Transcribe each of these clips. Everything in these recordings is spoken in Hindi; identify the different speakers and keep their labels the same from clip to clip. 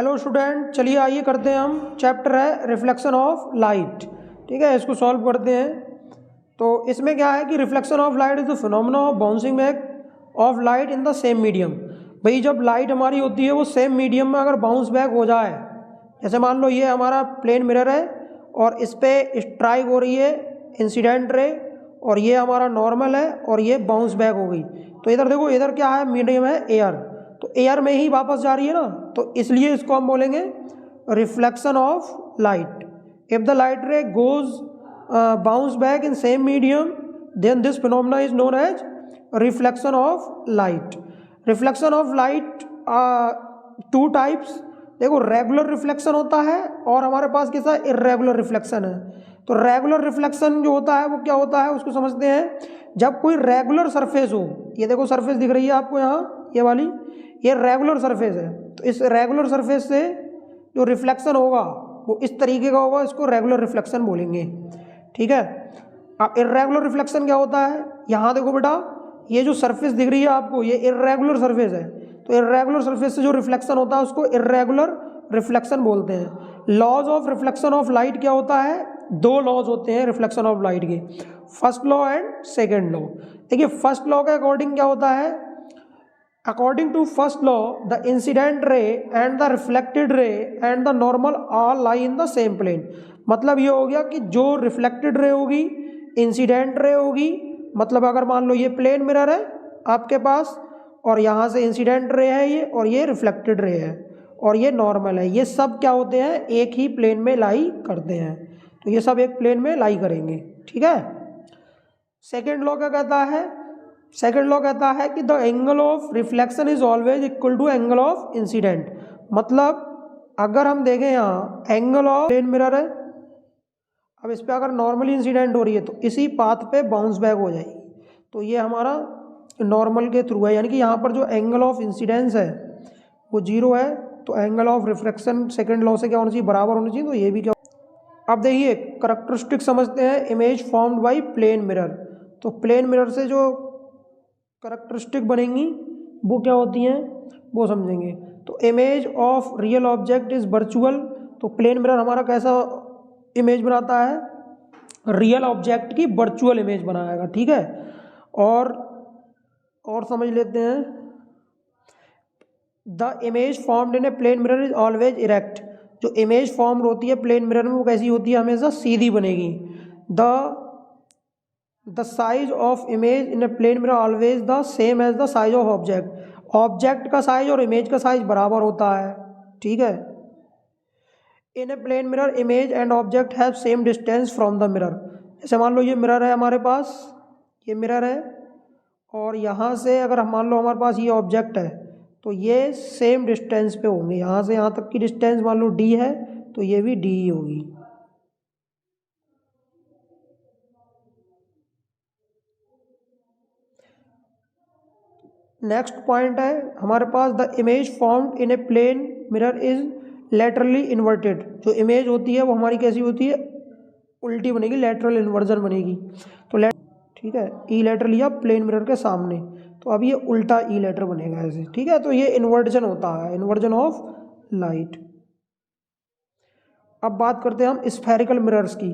Speaker 1: हेलो स्टूडेंट, चलिए आइए करते हैं हम चैप्टर है रिफ्लेक्शन ऑफ लाइट। ठीक है, इसको सॉल्व करते हैं। तो इसमें क्या है कि reflection of light is the phenomena of bouncing back of light in the same medium. भाई जब लाइट हमारी होती है वो सेम मीडियम में अगर बाउंस बैक हो जाए, जैसे मान लो ये हमारा प्लेन मिरर है और इस पर स्ट्राइक हो रही है इंसिडेंट रे, और ये हमारा नॉर्मल है और ये बाउंस बैक हो गई। तो इधर देखो, इधर क्या है, मीडियम है एयर, तो एयर में ही वापस जा रही है ना, तो इसलिए इसको हम बोलेंगे reflection of light. If the light ray goes bounce back in same medium then this phenomena is known as reflection of light. Reflection of light two types, देखो रेगुलर रिफ्लेक्शन होता है और हमारे पास कैसा इर्रेगुलर रिफ्लेक्शन है। तो रेगुलर रिफ्लेक्शन जो होता है वो क्या होता है, उसको समझते हैं। जब कोई रेगुलर सरफेस हो, ये देखो सरफेस दिख रही है आपको यहाँ, ये वाली, ये रेगुलर सरफेस है, तो इस रेगुलर सरफेस से जो रिफ्लेक्शन होगा वो इस तरीके का होगा, इसको रेगुलर रिफ्लेक्शन बोलेंगे। ठीक है। अब इर्रेगुलर रिफ्लेक्शन क्या होता है, यहाँ देखो बेटा, ये जो सरफेस दिख रही है आपको, ये इर्रेगुलर सरफेस है, तो इर्रेगुलर सरफेस से जो रिफ्लेक्शन होता है उसको इर्रेगुलर रिफ्लेक्शन बोलते हैं। Laws of reflection of light क्या होता है, दो लॉज होते हैं रिफ्लेक्शन ऑफ लाइट के, first law and second law. देखिए फर्स्ट लॉ के अकॉर्डिंग क्या होता है, according to first law the incident ray and the reflected ray and the normal all lie in the same plane. मतलब ये हो गया कि जो रिफ्लेक्टेड रे होगी, इंसिडेंट रे होगी, मतलब अगर मान लो ये प्लेन मिरर है आपके पास और यहाँ से इंसिडेंट रे है ये, और ये रिफ्लेक्टेड रे है और ये नॉर्मल है, ये सब क्या होते हैं, एक ही प्लेन में लाई करते हैं। तो ये सब एक प्लेन में लाई करेंगे। ठीक है। सेकेंड लॉ क्या कहता है, सेकेंड लॉ कहता है कि the angle of reflection is always equal to angle of incident. मतलब अगर हम देखें यहाँ एंगल ऑफ प्लेन मिरर है, अब इस पर अगर नॉर्मली इंसिडेंट हो रही है तो इसी पाथ पे बाउंस बैक हो जाएगी, तो ये हमारा नॉर्मल के थ्रू है, यानी कि यहाँ पर जो एंगल ऑफ इंसिडेंस है वो जीरो है, तो angle of reflection second law से क्या होना चाहिए, बराबर होना चाहिए। तो ये भी क्या, अब देखिए करैक्टरिस्टिक समझते हैं image formed by plane mirror. तो प्लेन मिरर से जो करैक्टरिस्टिक बनेंगी वो क्या होती हैं वो समझेंगे। तो image of real object is virtual, तो प्लेन मिरर हमारा कैसा इमेज बनाता है, रियल ऑब्जेक्ट की वर्चुअल इमेज बनाएगा। ठीक है। और समझ लेते हैं, the image formed in a plane mirror is always erect. जो इमेज फॉर्म होती है प्लेन मिरर में वो कैसी होती है, हमेशा सीधी बनेगी। The size of image in a plane mirror always the same as the size of object. Object का साइज और इमेज का साइज बराबर होता है। ठीक है। In a plane mirror image and object have same distance from the mirror. जैसे मान लो ये मिरर है हमारे पास, ये मिरर है और यहाँ से अगर हम मान लो हमारे पास ये ऑब्जेक्ट है, तो ये सेम डिस्टेंस पे होंगे। यहाँ से यहाँ तक की डिस्टेंस मान लो d है, तो ये भी d ही होगी। नेक्स्ट पॉइंट है हमारे पास, the image formed in a plane mirror is laterally inverted. जो इमेज होती है वो हमारी कैसी होती है, उल्टी बनेगी, लेटरल इन्वर्जन बनेगी। तो ठीक है, ई लेटर लिया प्लेन मिरर के सामने, तो अब ये उल्टा ई लेटर बनेगा ऐसे। ठीक है। तो ये इन्वर्जन होता है, इन्वर्जन ऑफ लाइट। अब बात करते हैं हम स्फेरिकल मिरर्स की।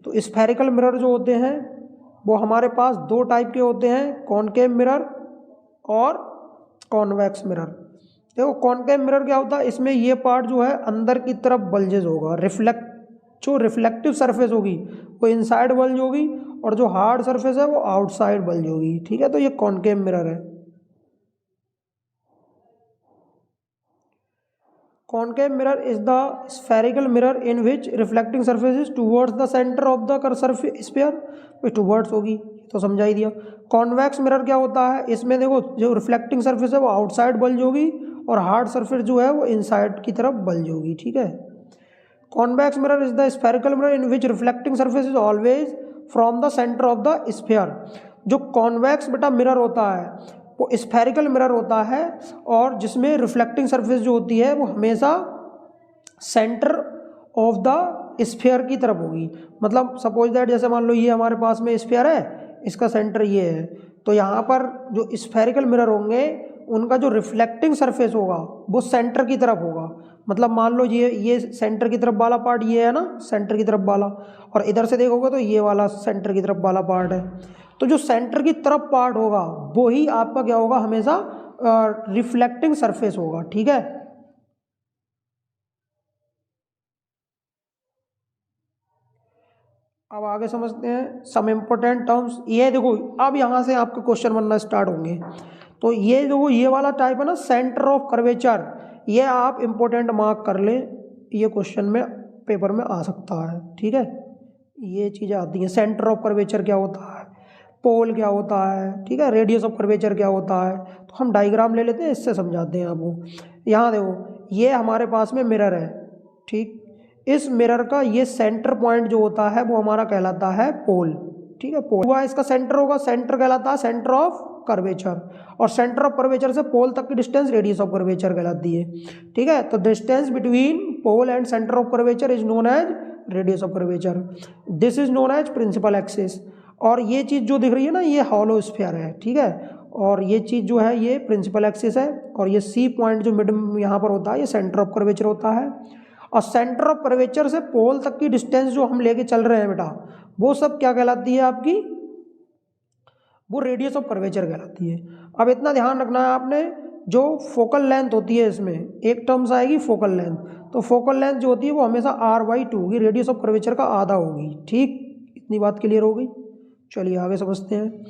Speaker 1: तो स्फेरिकल मिरर जो होते हैं वो हमारे पास दो टाइप के होते हैं, कॉनकेव मिरर और कॉन्वेक्स मिरर। देखो कॉनकेव मिरर क्या होता है, इसमें ये पार्ट जो है अंदर की तरफ बल्जेज होगा, जो रिफ्लेक्टिव सरफेस होगी वो इनसाइड बल्ज होगी और जो हार्ड सरफेस है वो आउटसाइड बल्ज होगी। ठीक है। तो ये कॉनकेव मिरर है। Concave mirror is the spherical mirror in which reflecting surface is towards the centre of the sphere. Towards होगी तो समझा ही दिया। कॉन्वेक्स मिरर क्या होता है, इसमें देखो जो रिफ्लेक्टिंग सरफेस है वो आउटसाइड बल्ज होगी और हार्ड सरफेस जो है वो इनसाइड की तरफ बल्ज होगी। ठीक है। Convex mirror is the spherical mirror in which reflecting surface is always from the centre of the sphere. जो कॉन्वेक्स बेटा मिरर होता है वो स्फेरिकल मिरर होता है और जिसमें रिफ्लेक्टिंग सरफेस जो होती है वो हमेशा सेंटर ऑफ द स्फीयर की तरफ होगी। मतलब सपोज दैट जैसे मान लो ये हमारे पास में स्फीयर है, इसका सेंटर ये है, तो यहाँ पर जो स्फेरिकल मिरर होंगे उनका जो रिफ्लेक्टिंग सरफेस होगा वो सेंटर की तरफ होगा। मतलब मान लो ये सेंटर की तरफ वाला पार्ट ये है ना, सेंटर की तरफ वाला, और इधर से देखोगे तो ये वाला सेंटर की तरफ वाला पार्ट है। तो जो सेंटर की तरफ पार्ट होगा वो ही आपका क्या होगा, हमेशा रिफ्लेक्टिंग सरफेस होगा। ठीक है, अब आगे समझते हैं सम इम्पोर्टेंट टर्म्स। ये देखो अब यहाँ से आपके क्वेश्चन बनना स्टार्ट होंगे। तो ये देखो ये वाला टाइप है ना सेंटर ऑफ कर्वेचर, ये आप इम्पोर्टेंट मार्क कर लें, ये क्वेश्चन में पेपर में आ सकता है। ठीक है, ये चीज़ें आती हैं, सेंटर ऑफ कर्वेचर क्या होता है, पोल क्या होता है, ठीक है, रेडियस ऑफ कर्वेचर क्या होता है। तो हम डायग्राम ले लेते हैं, इससे समझाते हैं आपको। यहाँ देखो ये हमारे पास में मिरर है, ठीक, इस मिरर का ये सेंटर पॉइंट जो होता है वो हमारा कहलाता है पोल। ठीक है, पोल हुआ इसका सेंटर होगा, सेंटर कहलाता है सेंटर ऑफ कर्वेचर, और सेंटर ऑफ कर्वेचर से पोल तक की डिस्टेंस रेडियस ऑफ कर्वेचर कहलाती है। ठीक है, तो distance between pole and centre of curvature is known as radius of curvature, this is known as principal axis. और ये चीज़ जो दिख रही है ना ये हॉलो स्फीयर है। ठीक है, और ये चीज़ जो है ये प्रिंसिपल एक्सिस है, और ये सी पॉइंट जो मिड यहाँ पर होता है ये सेंटर ऑफ कर्वेचर होता है। और सेंटर ऑफ कर्वेचर से पोल तक की डिस्टेंस जो हम लेके चल रहे हैं बेटा, वो सब क्या कहलाती है आपकी, वो रेडियस ऑफ कर्वेचर कहलाती है। अब इतना ध्यान रखना है आपने, जो फोकल लेंथ होती है इसमें एक टर्म्स आएगी फोकल लेंथ, तो फोकल लेंथ जो होती है वो हमेशा r/2 होगी, रेडियस ऑफ कर्वेचर का आधा होगी। ठीक, इतनी बात क्लियर हो गई। चलिए आगे समझते हैं।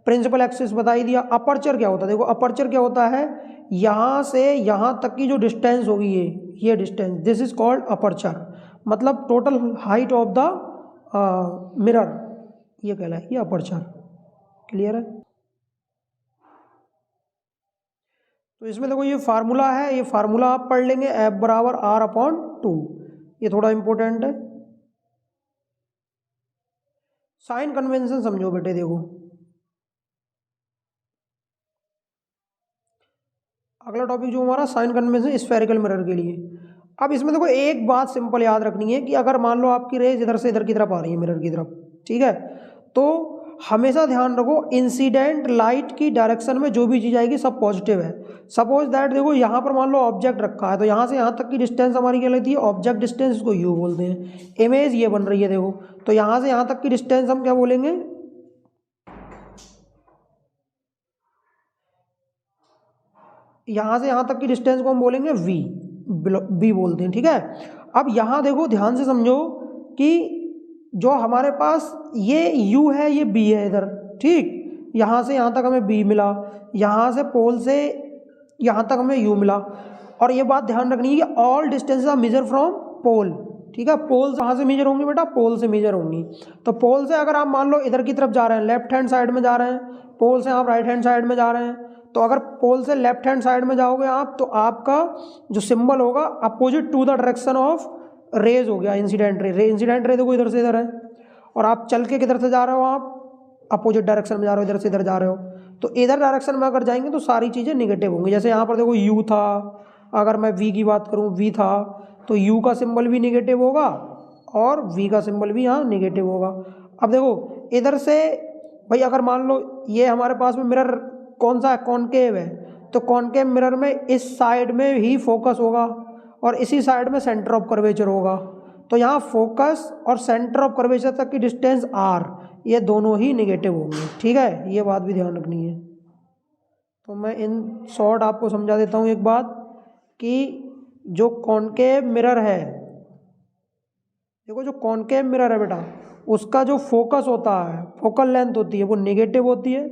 Speaker 1: प्रिंसिपल एक्सिस बता ही दिया। अपर्चर क्या होता है, देखो अपर्चर क्या होता है, यहाँ से यहाँ तक की जो डिस्टेंस होगी ये distance, this is called aperture, मतलब total height of the mirror, ये कहलाएगी अपर्चर। क्लियर है। तो इसमें देखो ये फार्मूला है, ये फार्मूला आप पढ़ लेंगे, F बराबर R/2, ये थोड़ा इंपॉर्टेंट है। साइन कन्वेंशन समझो बेटे, देखो अगला टॉपिक जो हमारा साइन कन्वेंशन स्फेरिकल मिरर के लिए। अब इसमें देखो एक बात सिंपल याद रखनी है कि अगर मान लो आपकी रेज इधर से इधर की तरफ आ रही है मिरर की तरफ, ठीक है, तो हमेशा ध्यान रखो इंसिडेंट लाइट की डायरेक्शन में जो भी चीज़ आएगी सब पॉजिटिव है। सपोज दैट देखो यहाँ पर मान लो ऑब्जेक्ट रखा है, तो यहाँ से यहाँ तक की डिस्टेंस हमारी क्या लगती है, ऑब्जेक्ट डिस्टेंस, इसको यू बोलते हैं। इमेज ये बन रही है देखो, तो यहाँ से यहाँ तक की डिस्टेंस हम क्या बोलेंगे, यहाँ से यहाँ तक की डिस्टेंस को हम बोलेंगे वी बोलते हैं। ठीक है, अब यहाँ देखो ध्यान से समझो कि जो हमारे पास ये u है ये b है इधर, ठीक, यहाँ से यहाँ तक हमें b मिला, यहाँ से पोल से यहाँ तक हमें u मिला। और ये बात ध्यान रखनी है कि all distances are measure from pole. ठीक है, पोल कहाँ से मेजर होंगी बेटा, पोल से मेजर होंगी। तो पोल से अगर आप मान लो इधर की तरफ जा रहे हैं, लेफ्ट हैंड साइड में जा रहे हैं, पोल से आप राइट हैंड साइड में जा रहे हैं, तो अगर पोल से लेफ्ट हैंड साइड में जाओगे आप, तो आपका जो सिंबल होगा opposite to the direction of rays हो गया, इंसिडेंट रे। इंसिडेंट रे देखो इधर से इधर है, और आप चल के किधर से जा रहे हो, आप अपोजिट डायरेक्शन में जा रहे हो, इधर से इधर जा रहे हो, तो इधर डायरेक्शन में अगर जाएंगे तो सारी चीज़ें निगेटिव होंगी। जैसे यहाँ पर देखो यू था, अगर मैं वी की बात करूँ, वी था, तो यू का सिंबल भी निगेटिव होगा और वी का सिंबल भी यहाँ निगेटिव होगा। अब देखो इधर से भाई अगर मान लो ये हमारे पास में मिरर कौन सा है, कॉनकेव है, तो कॉनकेव मिरर में इस साइड में ही फोकस होगा और इसी साइड में सेंटर ऑफ कर्वेचर होगा। तो यहाँ फोकस और सेंटर ऑफ कर्वेचर तक की डिस्टेंस r, ये दोनों ही निगेटिव होंगे। ठीक है, ये बात भी ध्यान रखनी है। तो मैं इन शॉर्ट आपको समझा देता हूँ एक बात, कि जो कॉनकेव मिरर है, देखो जो कॉनकेव मिरर है बेटा, उसका जो फोकस होता है, फोकल लेंथ होती है, वो निगेटिव होती है,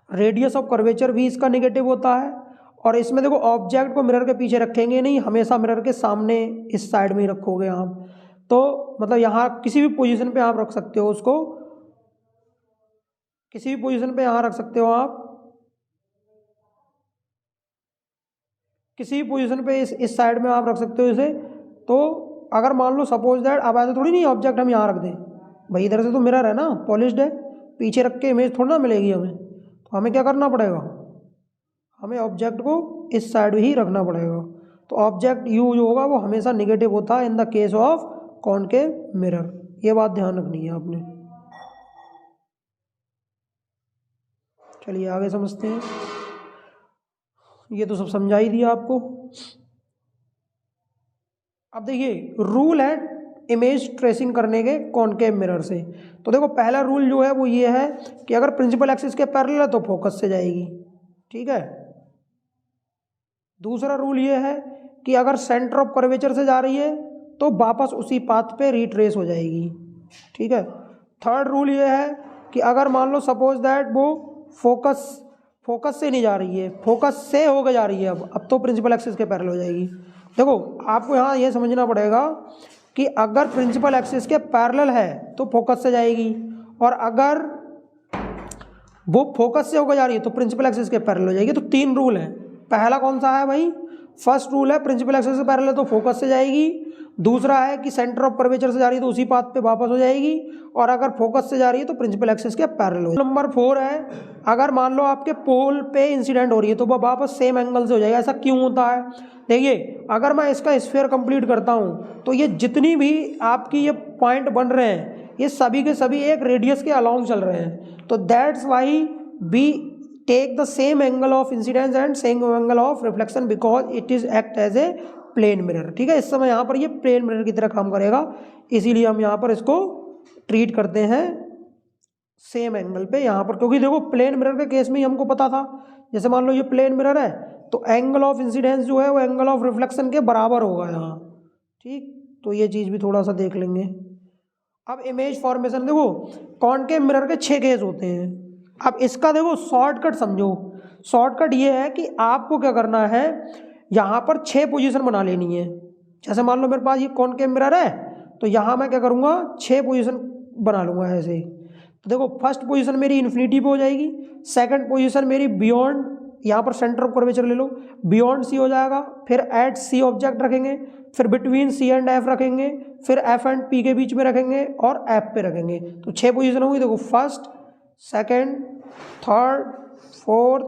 Speaker 1: रेडियस ऑफ कर्वेचर भी इसका निगेटिव होता है। और इसमें देखो ऑब्जेक्ट को मिरर के पीछे रखेंगे नहीं, हमेशा मिरर के सामने इस साइड में ही रखोगे आप, तो मतलब यहाँ किसी भी पोजीशन पे आप रख सकते हो उसको, किसी भी पोजीशन पे यहाँ रख सकते हो आप, किसी भी पोजीशन पे इस साइड में आप रख सकते हो इसे। तो अगर मान लो सपोज दैट, अब ऐसा थोड़ी नहीं ऑब्जेक्ट हम यहाँ रख दें, भाई इधर से तो मिरर है ना, पॉलिश्ड है, पीछे रख के इमेज थोड़ी ना मिलेगी हमें, तो हमें क्या करना पड़ेगा, हमें ऑब्जेक्ट को इस साइड ही रखना पड़ेगा। तो ऑब्जेक्ट यू जो होगा वो हमेशा निगेटिव होता है in the case of concave mirror, ये बात ध्यान रखनी है आपने। चलिए आगे समझते हैं। ये तो सब समझा ही दिया आपको। अब देखिए रूल है इमेज ट्रेसिंग करने के कॉनकेव मिरर से। तो देखो पहला रूल जो है वो ये है कि अगर प्रिंसिपल एक्सिस के पैरेलल है तो फोकस से जाएगी, ठीक है। दूसरा रूल ये है कि अगर सेंटर ऑफ कर्वेचर से जा रही है तो वापस उसी पाथ पे रिट्रेस हो जाएगी, ठीक है। थर्ड रूल ये है कि अगर मान लो सपोज दैट वो फोकस से नहीं जा रही है, फोकस से होकर जा रही है, अब तो प्रिंसिपल एक्सिस के पैरेलल हो जाएगी। देखो आपको यहाँ ये समझना पड़ेगा कि अगर प्रिंसिपल एक्सिस के पैरेलल है तो फोकस से जाएगी, और अगर वो फोकस से होकर जा रही है तो प्रिंसिपल एक्सिस के पैरेलल हो जाएगी। तो तीन रूल हैं। पहला कौन सा है भाई? फर्स्ट रूल है प्रिंसिपल एक्सिस से पैरेलल है तो फोकस से जाएगी। दूसरा है कि सेंटर ऑफ कर्वेचर से जा रही है तो उसी पाथ पे वापस हो जाएगी, और अगर फोकस से जा रही है तो प्रिंसिपल एक्सिस के पैरेलल हो जाएगी। नंबर 4 है अगर मान लो आपके पोल पे इंसिडेंट हो रही है तो वह वापस सेम एंगल से हो जाएगा। ऐसा क्यों होता है? देखिए अगर मैं इसका स्फीयर कंप्लीट करता हूँ तो ये जितनी भी आपकी ये पॉइंट बन रहे हैं ये सभी के सभी एक रेडियस के अलोंग चल रहे हैं। तो that's why we take the same angle of incidence and same angle of reflection because it is act as a plane mirror, ठीक है। इस समय यहाँ पर ये प्लेन मिरर की तरह काम करेगा, इसीलिए हम यहाँ पर इसको ट्रीट करते हैं सेम एंगल पे यहाँ पर, क्योंकि देखो प्लेन मिरर के केस में ही हमको पता था, जैसे मान लो ये प्लेन मिरर है तो एंगल ऑफ इंसिडेंस जो है वो एंगल ऑफ रिफ्लेक्शन के बराबर होगा यहाँ, ठीक। तो ये चीज़ भी थोड़ा सा देख लेंगे। अब इमेज फॉर्मेशन देखो कॉनकेव मिरर के 6 केस होते हैं। अब इसका देखो शॉर्टकट समझो। शॉर्टकट ये है कि आपको क्या करना है, यहाँ पर 6 पोजीशन बना लेनी है। जैसे मान लो मेरे पास ये कॉनकेव मिरर है तो यहाँ मैं क्या करूँगा 6 पोजीशन बना लूँगा ऐसे। तो देखो फर्स्ट पोजीशन मेरी इन्फिनिटी पे हो जाएगी, सेकंड पोजीशन मेरी बियॉन्ड, यहाँ पर सेंटर ऑफ कर्वेचर ले लो, बियॉन्ड सी हो जाएगा, फिर एट सी ऑब्जेक्ट रखेंगे, फिर बिटवीन सी एंड एफ रखेंगे, फिर एफ एंड पी के बीच में रखेंगे और एफ पे रखेंगे। तो 6 पोजीशन होंगी। देखो first, second, third, fourth,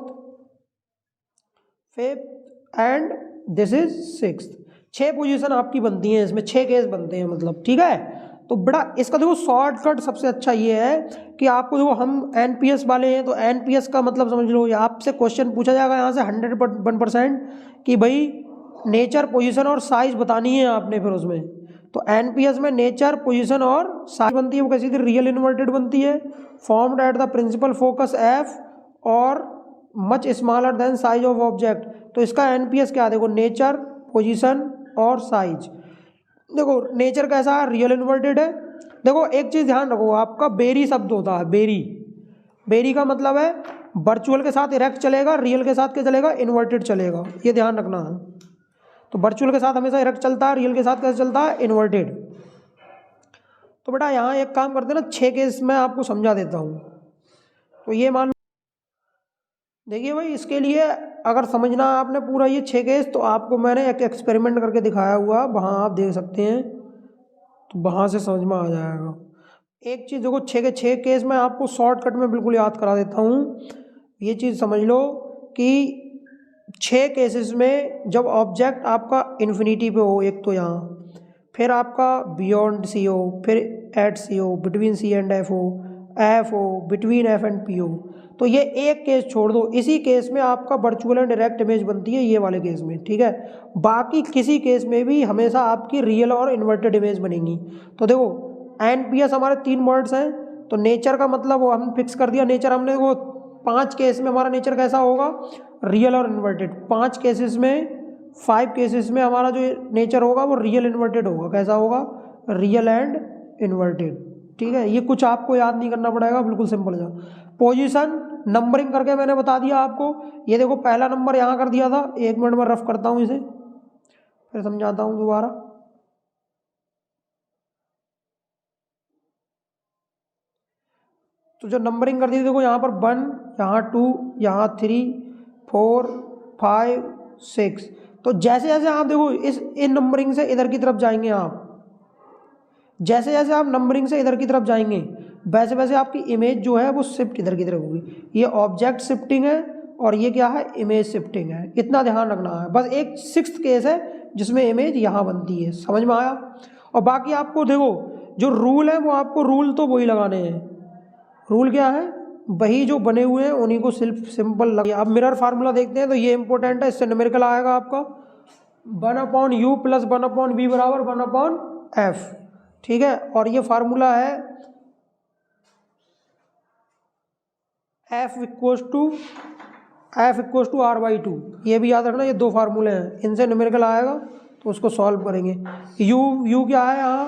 Speaker 1: fifth and this is sixth. 6 position आपकी बनती हैं, इसमें 6 केस बनते हैं मतलब, ठीक है। तो बड़ा इसका देखो शॉर्टकट सबसे अच्छा ये है कि आपको देखो हम एनपीएस वाले हैं तो एनपीएस का मतलब समझ लो, आपसे क्वेश्चन पूछा जाएगा यहाँ से 101% कि भाई नेचर, पोजीशन और साइज बतानी है आपने। फिर उसमें तो एनपीएस में नेचर, पोजीशन और साइज बनती है, वो कैसी थी? रियल इन्वर्टेड बनती है, formed at the principal focus F और much smaller than size of object. तो इसका एनपीएस क्या? देखो नेचर, पोजीशन और साइज। देखो नेचर कैसा है? रियल इन्वर्टेड है। देखो एक चीज़ ध्यान रखो, आपका बेरी शब्द होता है, बेरी का मतलब है वर्चुअल के साथ इरेक्ट चलेगा, रियल के साथ क्या चलेगा? इन्वर्टेड चलेगा, ये ध्यान रखना है। तो वर्चुअल के साथ हमेशा इरेक्ट चलता है, रियल के साथ कैसे चलता है? इन्वर्टेड। तो बेटा यहाँ एक काम करते हैं ना, 6 केस मैं आपको समझा देता हूँ। तो ये मान देखिए भाई, इसके लिए अगर समझना आपने पूरा ये 6 केस तो आपको मैंने एक एक्सपेरिमेंट करके दिखाया हुआ, वहाँ आप देख सकते हैं, तो वहाँ से समझ में आ जाएगा। एक चीज़ देखो 6 के 6 केस मैं आपको शॉर्टकट में बिल्कुल याद करा देता हूँ। ये चीज़ समझ लो कि 6 केसेस में जब ऑब्जेक्ट आपका इन्फिनिटी पे हो, एक तो यहाँ, फिर आपका बियॉन्ड सी हो, फिर एट सी हो, बिटवीन सी एंड एफ हो, बिटवीन एफ एंड पी हो, तो ये एक केस छोड़ दो, इसी केस में आपका वर्चुअल एंड डायरेक्ट इमेज बनती है, ये वाले केस में, ठीक है। बाकी किसी केस में भी हमेशा आपकी रियल और इन्वर्टेड इमेज बनेगी। तो देखो एनपीएस हमारे 3 वर्ड्स हैं, तो नेचर का मतलब वो हम फिक्स कर दिया, नेचर हमने वो 5 केस में हमारा नेचर कैसा होगा? रियल और इन्वर्टेड। 5 केसेस में 5 केसेस में हमारा जो नेचर होगा वो रियल इन्वर्टेड होगा। कैसा होगा? रियल एंड इन्वर्टेड, ठीक है। ये कुछ आपको याद नहीं करना पड़ेगा, बिल्कुल सिंपल जा। पोजीशन नंबरिंग करके मैंने बता दिया आपको। ये देखो पहला नंबर यहाँ कर दिया था, 1 मिनट में रफ करता हूँ इसे, फिर समझाता हूँ दोबारा। तो जो नंबरिंग कर दी देखो यहाँ पर 1, यहाँ 2, यहाँ 3, 4, 5, 6। तो जैसे जैसे आप देखो इन नंबरिंग से इधर की तरफ जाएंगे आप, जैसे जैसे आप नंबरिंग से इधर की तरफ जाएंगे वैसे वैसे आपकी इमेज जो है वो शिफ्ट इधर की तरफ होगी। ये ऑब्जेक्ट शिफ्टिंग है और ये क्या है? इमेज शिफ्टिंग है। इतना ध्यान रखना है। बस एक 6th केस है जिसमें इमेज यहाँ बनती है। समझ में आया? और बाकी आपको देखो जो रूल है वो आपको रूल तो वही लगाने हैं। रूल क्या है? वही जो बने हुए हैं उन्हीं को सिर्फ सिंपल लगे। अब मिरर फार्मूला देखते हैं, तो ये इंपॉर्टेंट है, इससे न्यूमेरिकल आएगा आपका। 1/u प्लस 1/v बराबर 1/f, ठीक है। और ये फार्मूला है F इक्वल्स टू r/2। ये भी याद रखना, ये दो फार्मूले हैं, इनसे न्यूमेरिकल आएगा तो उसको सॉल्व करेंगे। u क्या है यहाँ,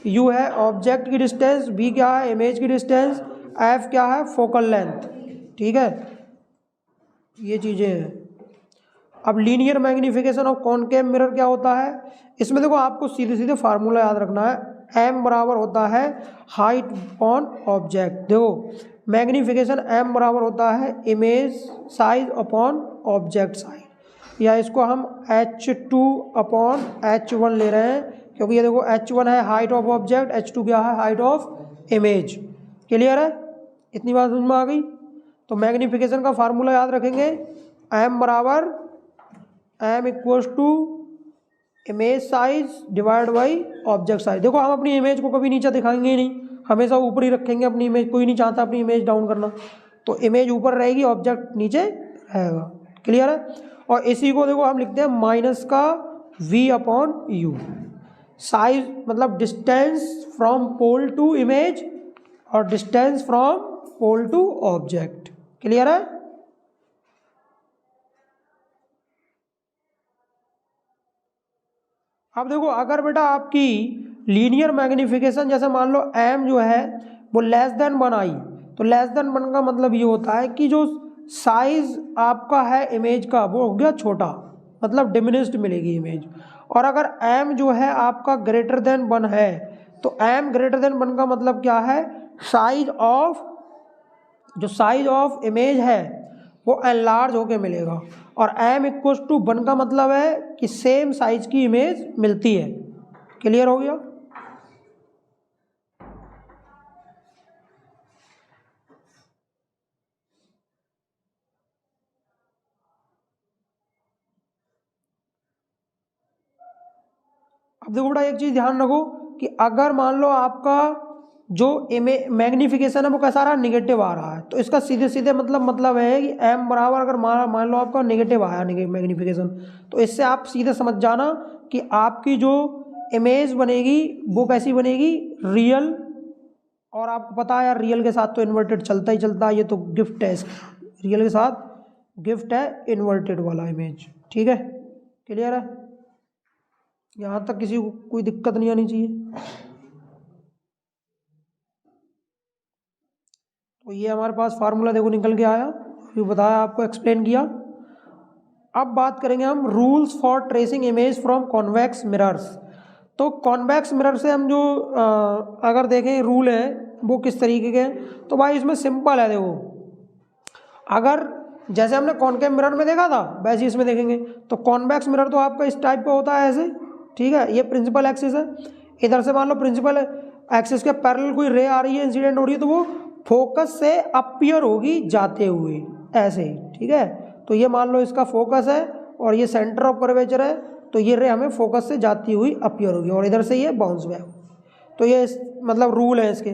Speaker 1: u है ऑब्जेक्ट की डिस्टेंस, v क्या है इमेज की डिस्टेंस, f क्या है फोकल लेंथ, ठीक है। ये चीज़ें हैं। अब linear magnification of concave mirror क्या होता है, इसमें देखो आपको सीधे सीधे फार्मूला याद रखना है। m बराबर होता है हाइट ऑन ऑब्जेक्ट। देखो मैग्नीफिकेशन m बराबर होता है image size upon object size, या इसको हम h2/h1 ले रहे हैं, क्योंकि ये देखो h1 है हाइट ऑफ ऑब्जेक्ट, h2 क्या है हाइट ऑफ इमेज। क्लियर है, इतनी बात समझ में आ गई। तो मैग्नीफिकेशन का फार्मूला याद रखेंगे, m बराबर m equals to image size divide by object size. देखो हम अपनी इमेज को कभी नीचे दिखाएंगे ही नहीं, हमेशा ऊपर ही रखेंगे अपनी इमेज, कोई नहीं चाहता अपनी इमेज डाउन करना, तो इमेज ऊपर रहेगी ऑब्जेक्ट नीचे रहेगा। क्लियर है। और इसी को देखो हम लिखते हैं माइनस का v/u। साइज मतलब distance from pole to image और distance from pole to object. Clear है। अब देखो अगर बेटा आपकी लीनियर मैग्नीफिकेशन जैसे मान लो m जो है वो लेस देन 1 आई, तो लेस देन 1 का मतलब ये होता है कि जो साइज आपका है इमेज का वो हो गया छोटा, मतलब डिमिनिश्ड मिलेगी इमेज। और अगर m जो है आपका ग्रेटर देन 1 है, तो m ग्रेटर देन 1 का मतलब क्या है, साइज ऑफ इमेज है वो एनलार्ज होके मिलेगा। और m इक्वल्स टू 1 का मतलब है कि सेम साइज की इमेज मिलती है। क्लियर हो गया। अब देखो बेटा एक चीज ध्यान रखो कि अगर मान लो आपका जो मैग्नीफिकेशन है वो कैसा रहा, निगेटिव आ रहा है, तो इसका सीधे सीधे मतलब है कि m बराबर अगर मान लो आपका निगेटिव आया मैग्नीफिकेशन, तो इससे आप सीधे समझ जाना कि आपकी जो इमेज बनेगी वो कैसी बनेगी, रियल। और आपको पता है यार रियल के साथ तो इन्वर्टेड चलता ही चलता है, ये तो गिफ्ट है, रियल के साथ गिफ्ट है इन्वर्टेड वाला इमेज। ठीक है, क्लियर है, यहाँ तक किसी को कोई दिक्कत नहीं आनी चाहिए। तो ये हमारे पास फार्मूला देखो निकल के आया, अभी बताया आपको, एक्सप्लेन किया। अब बात करेंगे हम rules for tracing image from convex mirrors. तो कॉन्वेक्स मिरर से हम जो अगर देखें रूल है वो किस तरीके के हैं, तो भाई इसमें सिंपल है। देखो अगर जैसे हमने कॉनकेव मिरर में देखा था वैसे इसमें देखेंगे, तो कॉन्वेक्स मिरर तो आपका इस टाइप का होता है ऐसे, ठीक है, ये प्रिंसिपल एक्सिस है। इधर से मान लो प्रिंसिपल एक्सिस के पैरेलल कोई रे आ रही है, इंसिडेंट हो रही है, तो वो फोकस से अपीयर होगी जाते हुए ऐसे, ठीक है। तो ये मान लो इसका फोकस है और ये सेंटर ऑफ कर्वेचर है, तो ये रे हमें फोकस से जाती हुई अपीयर होगी और इधर से ये बाउंस बैक। तो ये मतलब रूल है इसके।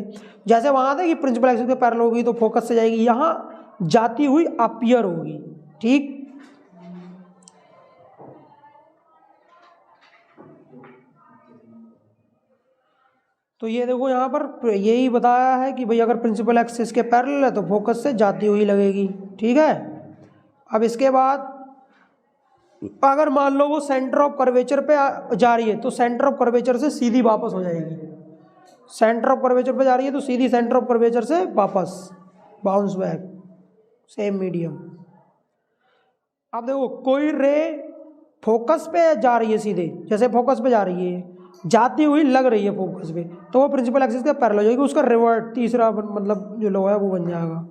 Speaker 1: जैसे वहाँ था कि प्रिंसिपल एक्सिस के पैरेलल होगी तो फोकस से जाएगी, यहाँ जाती हुई अपीयर होगी, ठीक। तो ये देखो यहाँ पर यही बताया है कि भाई अगर प्रिंसिपल एक्सिस के पैरेलल है तो फोकस से जाती हुई लगेगी, ठीक है। अब इसके बाद अगर मान लो वो सेंटर ऑफ कर्वेचर पे जा रही है तो सेंटर ऑफ कर्वेचर से सीधी वापस हो जाएगी। सेंटर ऑफ कर्वेचर पे जा रही है तो सीधी सेंटर ऑफ कर्वेचर से वापस बाउंस बैक, सेम मीडियम। अब देखो कोई रे फोकस पे जा रही है सीधे, जैसे फोकस पे जा रही है, जाती हुई लग रही है फोकस पे, तो वो प्रिंसिपल एक्सिस के पैरेलल हो जाएगी, उसका रिवर्ट तीसरा मतलब जो लो है वो बन जाएगा।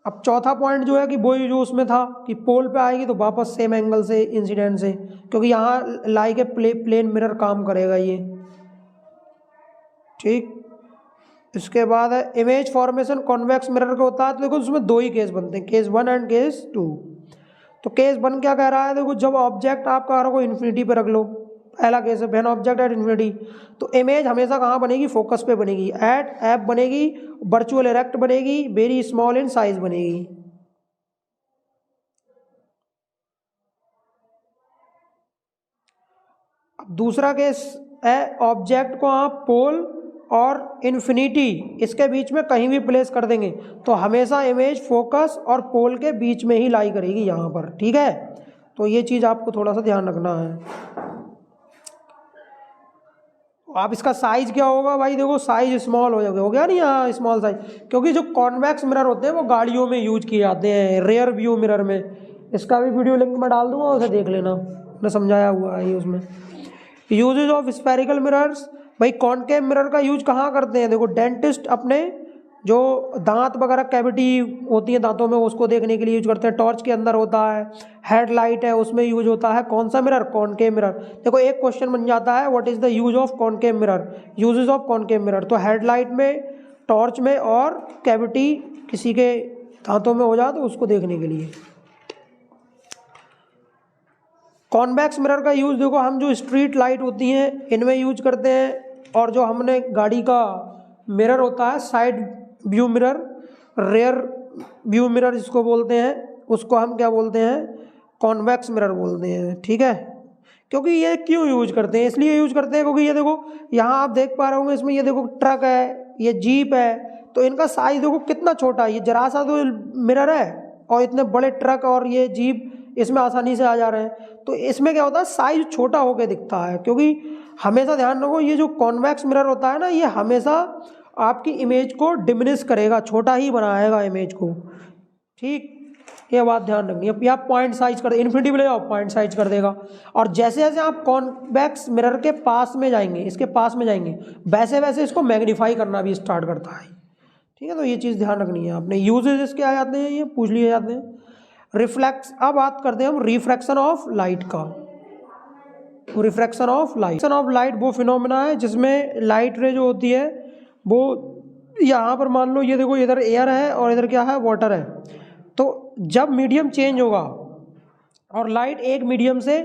Speaker 1: अब चौथा पॉइंट जो है कि वही जो उसमें था कि पोल पे आएगी तो वापस सेम एंगल से इंसिडेंट से, क्योंकि यहाँ लाई के प्लेन मिरर काम करेगा ये, ठीक। इसके बाद है इमेज फॉर्मेशन कॉन्वेक्स मिरर का होता है, तो देखो उसमें दो ही केस बनते हैं, केस 1 एंड केस 2। तो केस 1 क्या कह रहा है, देखो जब ऑब्जेक्ट आप कह रहे हो इन्फिनिटी पे रख लो, पहला केस है व्हेन ऑब्जेक्ट एट इन्फिनिटी, तो इमेज हमेशा कहाँ बनेगी, फोकस पे बनेगी, एट एफ बनेगी, वर्चुअल इरेक्ट बनेगी, वेरी स्मॉल इन साइज बनेगी। अब दूसरा केस है, ऑब्जेक्ट को आप पोल और इन्फिनिटी इसके बीच में कहीं भी प्लेस कर देंगे तो हमेशा इमेज फोकस और पोल के बीच में ही लाई करेगी यहाँ पर, ठीक है। तो ये चीज़ आपको थोड़ा सा ध्यान रखना है। आप इसका साइज क्या होगा भाई, देखो साइज स्मॉल हो गया नहीं, हाँ स्मॉल साइज, क्योंकि जो कॉन्वेक्स मिरर होते हैं वो गाड़ियों में यूज किए जाते हैं, रेयर व्यू मिरर में। इसका भी वीडियो लिंक मैं डाल दूंगा, उसे देख लेना, मैंने समझाया हुआ है उसमें। यूजेज ऑफ स्फेरिकल मिरर्स, भाई कॉनकेव मिरर का यूज कहाँ करते हैं, देखो डेंटिस्ट अपने जो दांत वगैरह कैविटी होती है दांतों में उसको देखने के लिए यूज करते हैं। टॉर्च के अंदर होता है, हेडलाइट है उसमें यूज होता है कौन सा मिरर, कॉनकेव मिरर। देखो एक क्वेश्चन बन जाता है, what is the use of concave mirror, uses of concave mirror. तो हेडलाइट में, टॉर्च में और कैविटी किसी के दांतों में हो जाए तो उसको देखने के लिए। कॉन्वेक्स मिरर का यूज देखो हम जो स्ट्रीट लाइट होती हैं इनमें यूज करते हैं, और जो हमने गाड़ी का मिरर होता है side view mirror, rear view mirror जिसको बोलते हैं, उसको हम क्या बोलते हैं, कॉन्वेक्स मिरर बोलते हैं, ठीक है। क्योंकि ये क्यों यूज करते हैं, इसलिए यूज करते हैं क्योंकि ये देखो यहाँ आप देख पा रहे होंगे, इसमें ये देखो ट्रक है, ये जीप है, तो इनका साइज देखो कितना छोटा है, ये जरा सा तो मिरर है और इतने बड़े ट्रक और ये जीप इसमें आसानी से आ जा रहे हैं। तो इसमें क्या होता है, साइज छोटा होकर दिखता है, क्योंकि हमेशा ध्यान रखो ये जो कॉन्वेक्स मिरर होता है ना, ये हमेशा आपकी इमेज को डिमिनिश करेगा, छोटा ही बनाएगा इमेज को, ठीक, ये बात ध्यान रखनी है। आप पॉइंट साइज कर, इन्फिनिटी ले जाओ पॉइंट साइज कर देगा, और जैसे जैसे आप कॉन्वेक्स मिरर के पास में जाएंगे, इसके पास में जाएंगे, वैसे वैसे इसको मैग्नीफाई करना भी स्टार्ट करता है, ठीक है। तो ये चीज़ ध्यान रखनी है आपने। यूजेज इसके आ जाते हैं, ये पूछ लिए जाते हैं। रिफ्लेक्स, अब बात करते हैं हम रिफ्रैक्शन ऑफ लाइट का। रिफ्रैक्शन ऑफ लाइट वो फिनोमेना है जिसमें लाइट रे जो होती है वो, यहाँ पर मान लो ये देखो इधर एयर है और इधर क्या है, वाटर है। तो जब मीडियम चेंज होगा और लाइट एक मीडियम से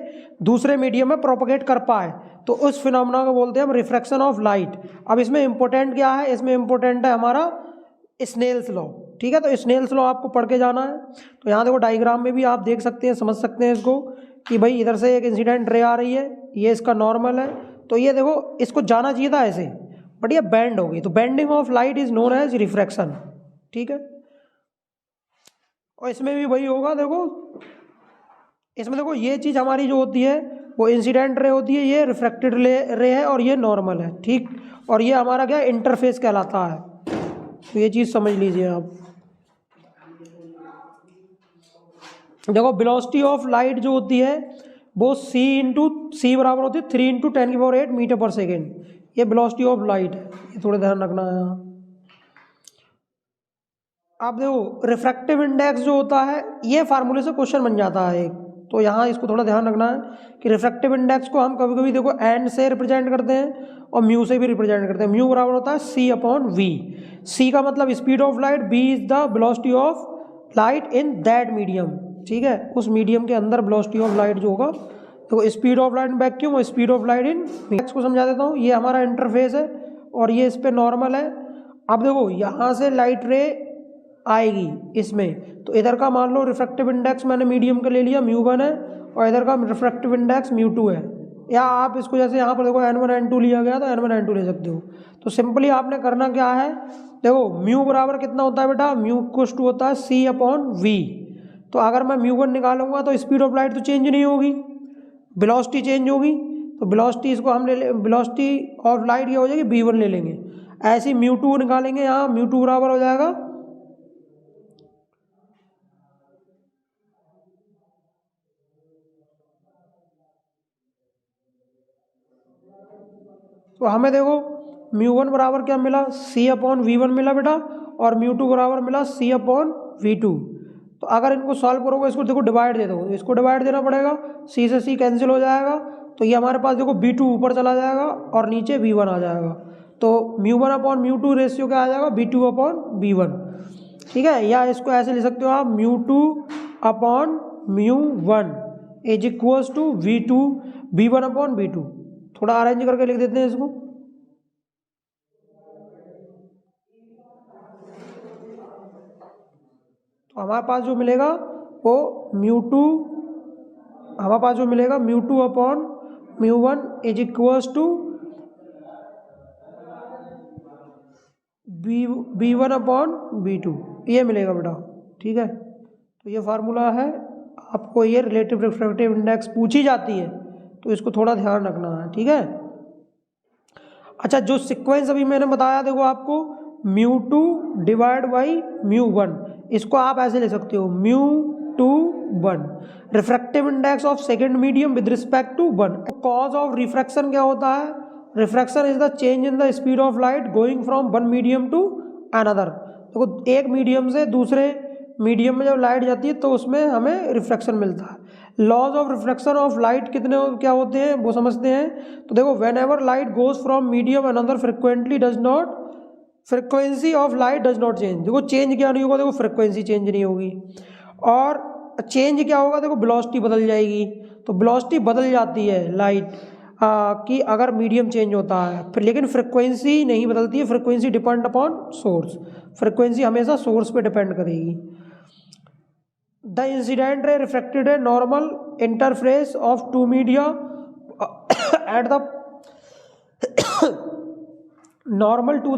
Speaker 1: दूसरे मीडियम में प्रोपगेट कर पाए तो उस फिनोमेना को बोलते हैं हम रिफ्रैक्शन ऑफ लाइट। अब इसमें इंपॉर्टेंट क्या है, इसमें इंपॉर्टेंट है हमारा स्नेल्स लॉ, ठीक है। तो स्नेल्स लॉ आपको पढ़ के जाना है। तो यहाँ देखो डायग्राम में भी आप देख सकते हैं, समझ सकते हैं इसको, कि भाई इधर से एक इंसिडेंट रे आ रही है, ये इसका नॉर्मल है, तो ये देखो इसको जाना चाहिए था ऐसे, बट ये बैंड होगी, तो bending of light is known as refraction, ठीक है। और इसमें भी वही होगा, देखो इसमें देखो ये चीज़ हमारी जो होती है वो इंसिडेंट रे होती है, ये रिफ्रैक्टेड रे है और ये नॉर्मल है, ठीक। और ये हमारा क्या इंटरफेस कहलाता है, तो ये चीज़ समझ लीजिए आप। देखो वेलोसिटी ऑफ लाइट जो होती है वो c बराबर होती है 3 × 10⁸ मीटर पर सेकेंड, ये वेलोसिटी ऑफ लाइट है, ये थोड़ा ध्यान रखना है यहाँ। आप देखो रिफ्रैक्टिव इंडेक्स जो होता है, ये फार्मूले से क्वेश्चन बन जाता है एक, तो यहाँ इसको थोड़ा ध्यान रखना है कि रिफ्रैक्टिव इंडेक्स को हम कभी कभी देखो एन से रिप्रेजेंट करते हैं और म्यू से भी रिप्रेजेंट करते हैं। म्यू बराबर होता है c/v, c का मतलब speed of light, v is the velocity of light in that medium, ठीक है। उस मीडियम के अंदर वेलोसिटी ऑफ लाइट जो होगा, तो speed of light in vacuum और स्पीड ऑफ लाइट इन, को समझा देता हूँ। ये हमारा इंटरफेस है और ये इस पर नॉर्मल है। अब देखो यहाँ से लाइट रे आएगी इसमें, तो इधर का मान लो रिफ्रैक्टिव इंडेक्स मैंने मीडियम का ले लिया μ1 है, और इधर का रिफ्रैक्टिव इंडेक्स μ2 है, या आप इसको जैसे यहाँ पर देखो n1 n2 लिया गया तो n1 n2 ले सकते हो। तो सिंपली आपने करना क्या है, देखो म्यू बराबर कितना होता है बेटा, म्यू इक्वल टू होता है c/v। तो अगर मैं μ1 निकालूंगा तो स्पीड ऑफ लाइट तो चेंज नहीं होगी, वेलोसिटी चेंज होगी, तो वेलोसिटी इसको हम ले, वेलोसिटी ऑफ लाइट ये हो जाएगी v1 ले लेंगे। ऐसे μ2 निकालेंगे, यहाँ μ2 बराबर हो जाएगा, तो हमें देखो μ1 बराबर क्या मिला, c/v1 मिला बेटा, और μ2 बराबर मिला c/v2। तो अगर इनको सॉल्व करोगे, इसको देखो डिवाइड दे दो, इसको डिवाइड देना पड़ेगा, c से c कैंसिल हो जाएगा, तो ये हमारे पास देखो v2 ऊपर चला जाएगा और नीचे v1 आ जाएगा। तो μ1/μ2 रेशियो क्या आ जाएगा, v2/v1, ठीक है। या इसको ऐसे लिख सकते हो आप, μ2/μ1 इज इक्वल्स टू v1/v2। थोड़ा अरेंज करके लिख देते हैं इसको, तो हमारे पास जो मिलेगा वो μ2, हमारे पास जो मिलेगा μ2/ μ1 is equals to b1 upon b2, ये मिलेगा बेटा। ठीक है, तो ये फार्मूला है। आपको ये रिलेटिव रिफ्रैक्टिव इंडेक्स पूछी जाती है तो इसको थोड़ा ध्यान रखना है। ठीक है, अच्छा जो सीक्वेंस अभी मैंने बताया देखो आपको, μ2 डिवाइड बाई μ1, इसको आप ऐसे ले सकते हो μ2 1 refractive index of second medium with respect to 1। Cause of refraction क्या होता है? Refraction is the change in the speed of light going from one medium to another. देखो एक मीडियम से दूसरे मीडियम में जब लाइट जाती है तो उसमें हमें रिफ्रैक्शन मिलता है। Laws of refraction of light कितने क्या होते हैं वो समझते हैं। तो देखो whenever light goes from medium another frequency of light does not change. देखो चेंज क्या नहीं होगा, देखो फ्रिक्वेंसी चेंज नहीं होगी। और चेंज क्या होगा, देखो वेलोसिटी बदल जाएगी। तो वेलोसिटी बदल जाती है लाइट कि अगर मीडियम चेंज होता है, फिर लेकिन फ्रिक्वेंसी नहीं बदलती है। Frequency depend upon source, frequency हमेशा सोर्स पे डिपेंड करेगी। द इंसिडेंट रे रिफ्लेक्टेड है normal interface of two media at the normal to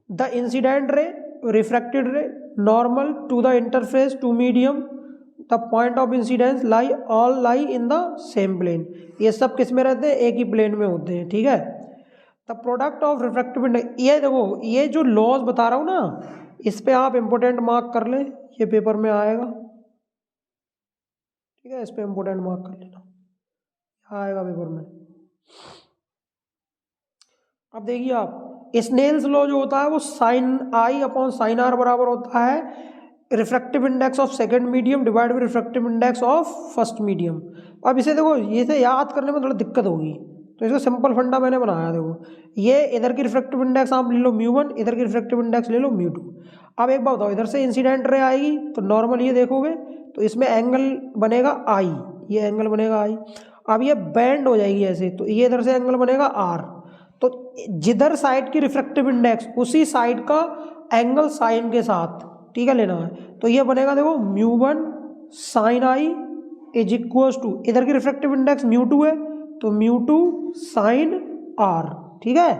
Speaker 1: the incident ray refracted ray normal to the interface two medium the point of incidence lie in the same plane. ये सब किस में रहते हैं? एक ही प्लेन में होते हैं। ठीक है, the product of refractive index, ये देखो ये जो लॉज बता रहा हूँ ना, इस पे आप इंपोर्टेंट मार्क कर लें, ये पेपर में आएगा। ठीक है, इस पे इंपोर्टेंट मार्क कर लेना, आएगा पेपर में। अब देखिए आप, स्नेल्स लॉ जो होता है वो sine I upon sine R बराबर होता है refractive index of second medium divide by refractive index of first medium. अब इसे देखो, ये से याद करने में थोड़ा दिक्कत होगी, तो इसका सिंपल फंडा मैंने बनाया। देखो ये इधर की रिफ्रैक्टिव इंडेक्स आप ले लो μ1, इधर की रिफ्रैक्टिव इंडेक्स ले लो μ2। अब एक बात बताओ, इधर से इंसिडेंट रे आएगी तो नॉर्मल ये देखोगे तो इसमें एंगल बनेगा आई, ये एंगल बनेगा आई। अब ये बैंड हो जाएगी ऐसे, तो ये इधर से एंगल बनेगा आर। तो जिधर साइड की रिफ्रैक्टिव इंडेक्स उसी साइड का एंगल साइन के साथ, ठीक है, लेना है। तो ये बनेगा देखो μ1 sine i is equals to, इधर की रिफ्रैक्टिव इंडेक्स μ2 है तो μ2 साइन आर। ठीक है,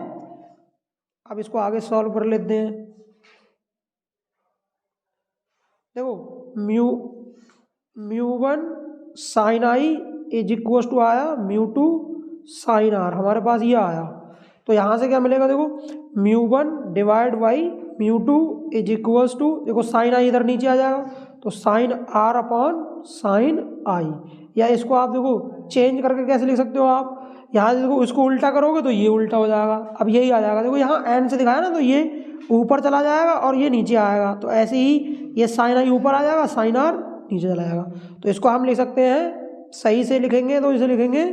Speaker 1: अब इसको आगे सॉल्व कर लेते हैं। देखो μ1 sine i is equals to आया μ2 साइन आर, हमारे पास ये आया। तो यहाँ से क्या मिलेगा, देखो μ1 divide by μ2 is equals to, देखो साइन आई इधर नीचे आ जाएगा तो sine r upon sine i. या इसको आप देखो चेंज करके कैसे लिख सकते हो आप, यहाँ देखो इसको उल्टा करोगे तो ये उल्टा हो जाएगा। अब यही आ जाएगा, देखो यहाँ एन से दिखाया ना, तो ये ऊपर चला जाएगा और ये नीचे आएगा। तो ऐसे ही ये साइन आई ऊपर आ जाएगा, साइन आर नीचे चला जाएगा। तो इसको हम लिख सकते हैं, सही से लिखेंगे तो इसे लिखेंगे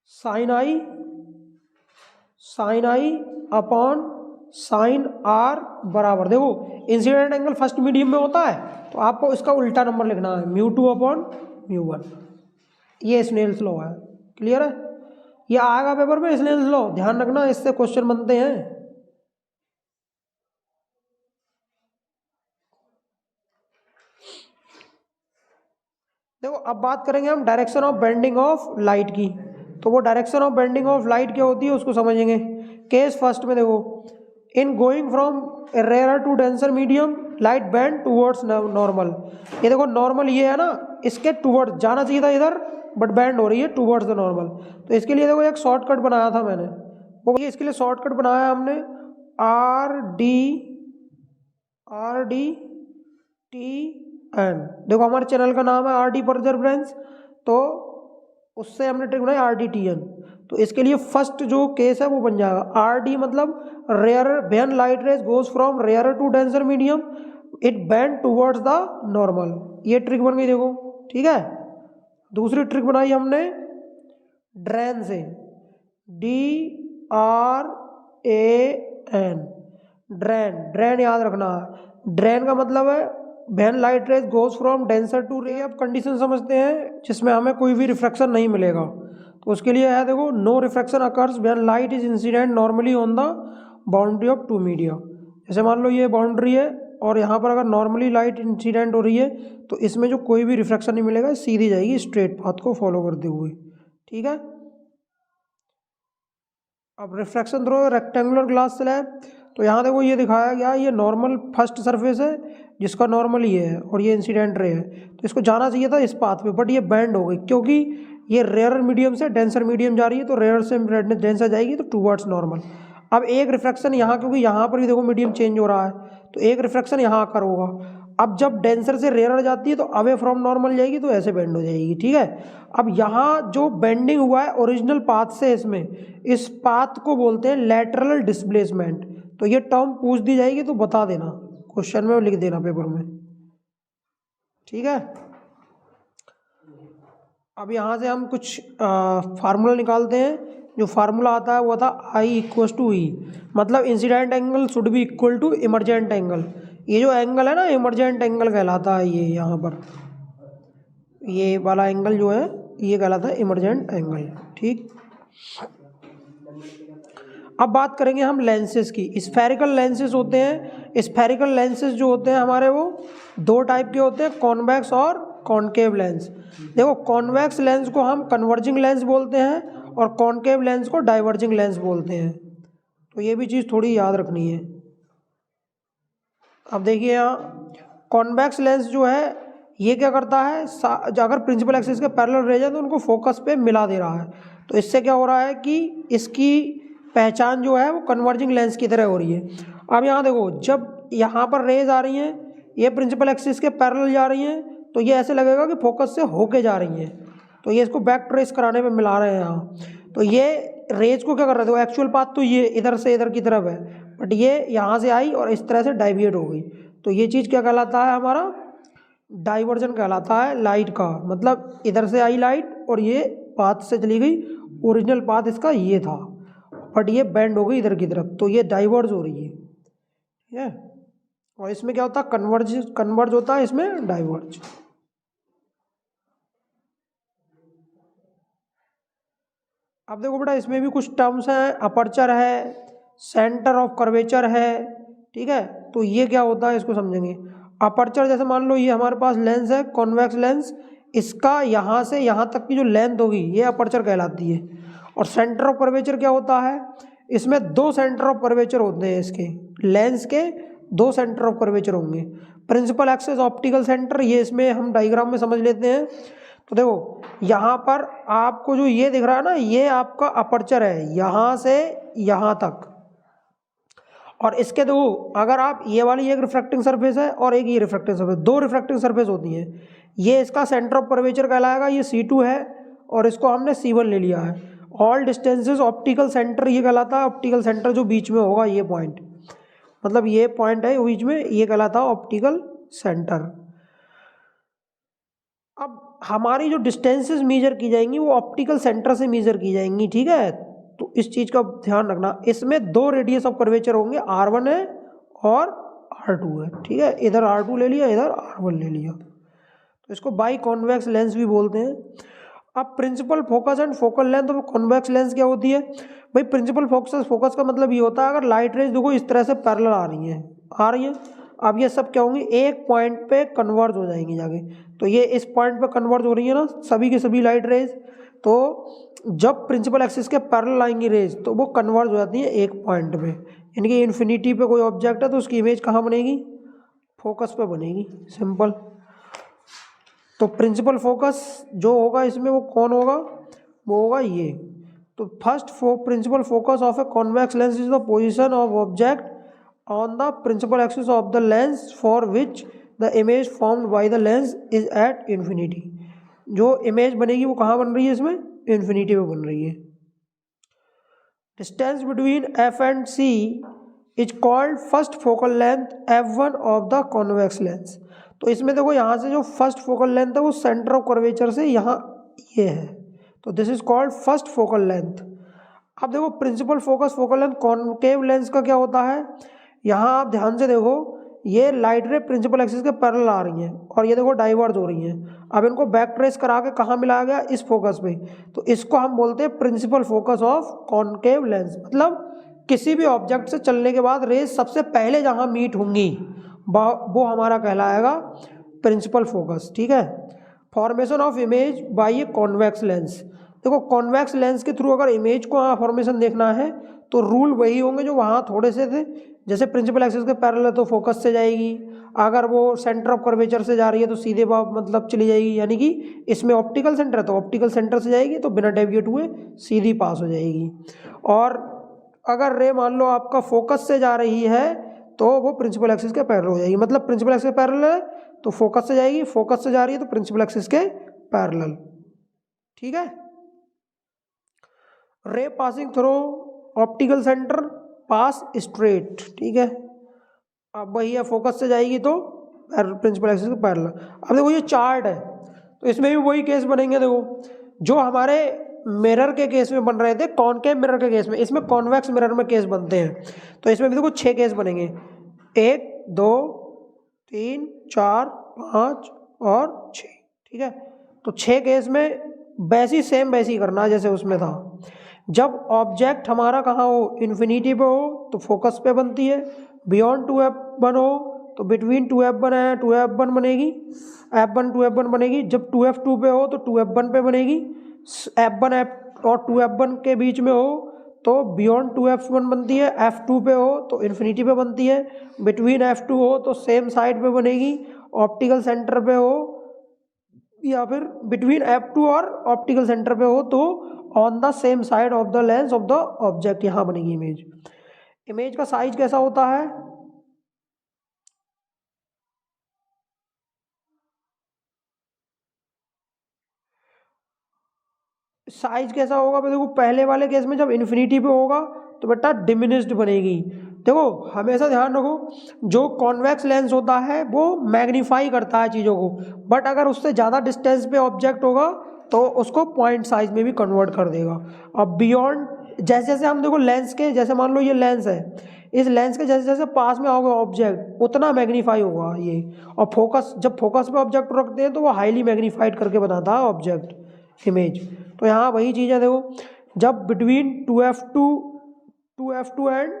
Speaker 1: sine I upon sine R बराबर, देखो इंसिडेंट एंगल फर्स्ट मीडियम में होता है तो आपको इसका उल्टा नंबर लिखना है μ2 अपॉन μ1। ये स्नेल्स लॉ है, क्लियर है? ये आएगा पेपर में स्नेल्स लॉ, ध्यान रखना, इससे क्वेश्चन बनते हैं। देखो अब बात करेंगे हम direction of bending of light की। तो वो direction of bending of light क्या होती है उसको समझेंगे। केस फर्स्ट में देखो, in going from rare to denser medium light bend towards normal. ये देखो नॉर्मल ये है ना, इसके टूवर्ड्स जाना चाहिए था इधर, बट बेंड हो रही है टूवर्ड्स द नॉर्मल। तो इसके लिए देखो एक शॉर्टकट बनाया था मैंने, वो ये इसके लिए शॉर्टकट बनाया हमने RDTN। देखो हमारे चैनल का नाम है RD परसेवरेंस, तो उससे हमने ट्रिक बनाई RDTN। तो इसके लिए फर्स्ट जो केस है वो बन जाएगा RD मतलब rare when light rays goes from rare to denser medium it bend towards the normal. ये ट्रिक बन गई देखो, ठीक है। दूसरी ट्रिक बनाई हमने ड्रेन से, DRAN, ड्रेन याद रखना है। ड्रेन का मतलब है when light rays goes from denser to rare. अब कंडीशन समझते हैं जिसमें हमें कोई भी रिफ्रैक्शन नहीं मिलेगा। तो उसके लिए है देखो, no refraction occurs when light is incident normally on the boundary of two media. जैसे मान लो ये बाउंड्री है और यहाँ पर अगर नॉर्मली लाइट इंसिडेंट हो रही है तो इसमें जो कोई भी रिफ्रैक्शन नहीं मिलेगा, सीधी जाएगी स्ट्रेट पाथ को फॉलो करते हुए। ठीक है, अब refraction through rectangular glass slab, तो यहाँ देखो ये दिखाया गया, ये नॉर्मल फर्स्ट सरफेस है जिसका नॉर्मल ये है और ये इंसिडेंट रे है, तो इसको जाना चाहिए था इस पाथ पे, बट ये बैंड हो गई क्योंकि ये रेयर मीडियम से डेंसर मीडियम जा रही है, तो रेयर से डेंसर जाएगी तो टूवर्ड्स नॉर्मल। अब एक रिफ्रैक्शन यहाँ, क्योंकि यहाँ पर भी देखो मीडियम चेंज हो रहा है, तो एक रिफ्रैक्शन यहाँ आकर होगा। अब जब डेंसर से रेयर जाती है तो अवे फ्रॉम नॉर्मल जाएगी, तो ऐसे बेंड हो जाएगी। ठीक है, अब यहाँ जो बेंडिंग हुआ है ओरिजिनल पाथ से इसमें, इस पाथ को बोलते हैं लैटरल डिस्प्लेसमेंट। तो ये टर्म पूछ दी जाएगी तो बता देना, क्वेश्चन में लिख देना पेपर में। ठीक है, अब यहाँ से हम कुछ फार्मूला निकालते हैं। जो फार्मूला आता है वो था I इक्वल टू ई, मतलब incident angle should be equal to emergent angle. ये जो एंगल है ना, इमरजेंट एंगल कहलाता है। ये यहाँ पर ये वाला एंगल जो है ये कहलाता है इमरजेंट एंगल। ठीक, अब बात करेंगे हम लेंसेज की। स्फेरिकल लेंसेज होते हैं, स्फेरिकल लेंसेज जो होते हैं हमारे वो दो टाइप के होते हैं, कॉन्वेक्स और कॉनकेव लेंस। देखो कॉन्वेक्स लेंस को हम कन्वर्जिंग लेंस बोलते हैं और कॉनकेव लेंस को डाइवर्जिंग लेंस बोलते हैं, तो ये भी चीज़ थोड़ी याद रखनी है। अब देखिए यहाँ कॉन्वेक्स लेंस जो है ये क्या करता है, अगर प्रिंसिपल एक्सिस के पैरेलल रेज है तो उनको फोकस पे मिला दे रहा है, तो इससे क्या हो रहा है कि इसकी पहचान जो है वो कन्वर्जिंग लेंस की तरह हो रही है। अब यहाँ देखो, जब यहाँ पर रेज आ रही हैं, ये प्रिंसिपल एक्सिस के पैरेलल जा रही हैं, तो ये ऐसे लगेगा कि फोकस से होके जा रही हैं, तो ये इसको बैक ट्रेस कराने में मिला रहे हैं यहाँ। तो ये रेज को क्या कर रहे थे, एक्चुअल पाथ तो ये इधर से इधर की तरफ है, बट ये यहाँ से आई और इस तरह से डाइविएट हो गई, तो ये चीज़ क्या कहलाता है, हमारा डाइवर्जन कहलाता है लाइट का। मतलब इधर से आई लाइट और ये पाथ से चली गई, ओरिजिनल पाथ इसका ये था, बट ये बेंड हो गई इधर की तरफ, तो ये डाइवर्ज हो रही है। ठीक है, और इसमें क्या होता है, कन्वर्ज होता है, इसमें डाइवर्ज। अब देखो बेटा, इसमें भी कुछ टर्म्स हैं, अपर्चर है, सेंटर ऑफ कर्वेचर है। ठीक है, तो ये क्या होता है इसको समझेंगे। अपर्चर जैसे मान लो ये हमारे पास लेंस है, कॉन्वेक्स लेंस, इसका यहाँ से यहाँ तक की जो लेंथ होगी ये अपर्चर कहलाती है। और सेंटर ऑफ कर्वेचर क्या होता है, इसमें दो सेंटर ऑफ कर्वेचर होते हैं, इसके लेंस के दो सेंटर ऑफ कर्वेचर होंगे। प्रिंसिपल एक्सिस ऑप्टिकल सेंटर, ये इसमें हम डायग्राम में समझ लेते हैं। तो देखो यहाँ पर आपको जो ये दिख रहा है ना, ये आपका अपर्चर है यहाँ से यहाँ तक। और इसके देखो, अगर आप ये वाली एक रिफ्रैक्टिंग सरफेस है और एक ये रिफ्रैक्टिंग सरफेस, दो रिफ्रैक्टिंग सरफेस होती हैं। ये इसका सेंटर ऑफ कर्वेचर कहलाएगा, ये C2 है और इसको हमने C1 ले लिया है। ऑल डिस्टेंसेस ऑप्टिकल सेंटर ये कहलाता है, ऑप्टिकल सेंटर जो बीच में होगा ये पॉइंट, मतलब ये पॉइंट है बीच में, ये कहलाता है ऑप्टिकल सेंटर। अब हमारी जो डिस्टेंसेस मेजर की जाएंगी वो ऑप्टिकल सेंटर से मेजर की जाएंगी। ठीक है, तो इस चीज़ का ध्यान रखना। इसमें दो रेडियस ऑफ कर्वेचर होंगे, R1 है और R2 है। ठीक है, इधर R2 ले लिया, इधर R1 ले लिया, तो इसको बाई कॉन्वेक्स लेंस भी बोलते हैं। अब principal focus and focal length of convex lens क्या होती है भाई। प्रिंसिपल फोकस का मतलब ये होता है, अगर लाइट रेज देखो इस तरह से पैरेलल आ रही हैं, अब ये सब क्या होंगी, एक पॉइंट पे कन्वर्ज हो जाएंगी जाके। तो ये इस पॉइंट पे कन्वर्ज हो रही है ना सभी की सभी लाइट रेज, तो जब प्रिंसिपल एक्सिस के पैरेलल आएंगी रेज तो वो कन्वर्ज हो जाती है एक पॉइंट पे। यानी कि इन्फिनिटी पे कोई ऑब्जेक्ट है तो उसकी इमेज कहाँ बनेगी, फोकस पे बनेगी, सिंपल। तो प्रिंसिपल फोकस जो होगा इसमें वो कौन होगा, वो होगा ये। तो first principal focus of a convex lens is the position of object on the principal axis of the lens for which the image formed by the lens is at infinity. जो इमेज बनेगी वो कहाँ बन रही है, इसमें इन्फिनिटी में बन रही है। Distance between F and C is called first focal length F1 of the convex lens. तो इसमें देखो यहाँ से जो फर्स्ट फोकल लेंथ है वो सेंटर ऑफ कर्वेचर से यहाँ ये है, तो this is called first focal length. अब देखो principal focus focal length concave lens का क्या होता है, यहाँ आप ध्यान से देखो, ये लाइट रे प्रिंसिपल एक्सिस के पैरेलल आ रही हैं और ये देखो डाइवर्ज हो रही हैं। अब इनको बैक ट्रेस करा के कहाँ मिलाया गया, इस फोकस पे, तो इसको हम बोलते हैं principal focus of concave lens. मतलब किसी भी ऑब्जेक्ट से चलने के बाद रेज सबसे पहले जहाँ मीट होंगी वो हमारा कहलाएगा प्रिंसिपल फोकस। ठीक है। Formation of image by a convex lens. देखो कॉन्वेक्स लेंस के थ्रू अगर इमेज को फॉर्मेशन देखना है तो रूल वही होंगे जो वहाँ थोड़े से थे। जैसे प्रिंसिपल एक्सिस के पैरेलल है तो फोकस से जाएगी, अगर वो सेंटर ऑफ कर्वेचर से जा रही है तो सीधे मतलब चली जाएगी, यानी कि इसमें ऑप्टिकल सेंटर है तो ऑप्टिकल सेंटर से जाएगी तो बिना डेविएट हुए सीधी पास हो जाएगी। और अगर रे मान लो आपका फोकस से जा रही है तो वो प्रिंसिपल एक्सिस के पैरेलल हो जाएगी। मतलब प्रिंसिपल एक्सिस के पैरेलल है तो फोकस से जाएगी, फोकस से जा रही है तो प्रिंसिपल एक्सिस के पैरेलल। ठीक है। Ray passing through optical centre pass straight. ठीक है। अब वही है, फोकस से जाएगी तो प्रिंसिपल एक्सिस के पैरेलल। अब देखो ये चार्ट है तो इसमें भी वही केस बनेंगे। देखो जो हमारे मिरर के केस में बन रहे थे, कॉनकेव मिरर के केस में, इसमें कॉन्वेक्स मिरर में केस बनते हैं। तो इसमें भी देखो 6 केस बनेंगे, 1 2 3 4 5 और 6। ठीक है। तो 6 केस में वैसी करना जैसे उसमें था। जब ऑब्जेक्ट हमारा कहाँ हो, इन्फिनिटी पे हो तो फोकस पे बनती है, बियॉन्ड 2f1 हो तो बिटवीन 2f1 है 2f1 बनेगी, f1 2f1 बनेगी। जब 2f2 पे हो तो 2f1 पे बनेगी, f1 और 2f1 के बीच में हो तो बियॉन्ड 2f1 बनती है, f2 पे हो तो इन्फिनिटी पे बनती है, बिटवीन f2 हो तो सेम साइड पे बनेगी, ऑप्टिकल सेंटर पे हो या फिर बिटवीन f2 और ऑप्टिकल सेंटर पे हो तो on the same side of the lens of the object यहाँ बनेगी इमेज। इमेज का साइज कैसा होता है, साइज कैसा होगा। देखो पहले वाले केस में जब इन्फिनिटी पे होगा तो बेटा डिमिनिश्ड बनेगी। देखो हमेशा ध्यान रखो जो कॉन्वेक्स लेंस होता है वो मैग्नीफाई करता है चीज़ों को, बट अगर उससे ज़्यादा डिस्टेंस पे ऑब्जेक्ट होगा तो उसको पॉइंट साइज में भी कन्वर्ट कर देगा। अब बियॉन्ड जैसे जैसे हम देखो लेंस के, जैसे मान लो ये लेंस है, इस लेंस के जैसे जैसे पास में आओगे ऑब्जेक्ट उतना मैग्नीफाई होगा ये। और फोकस, जब फोकस पे ऑब्जेक्ट रखते हैं तो वो हाईली मैग्नीफाइड करके बताता है ऑब्जेक्ट इमेज। तो यहाँ वही चीज़ है। देखो जब बिटवीन 2f2 एंड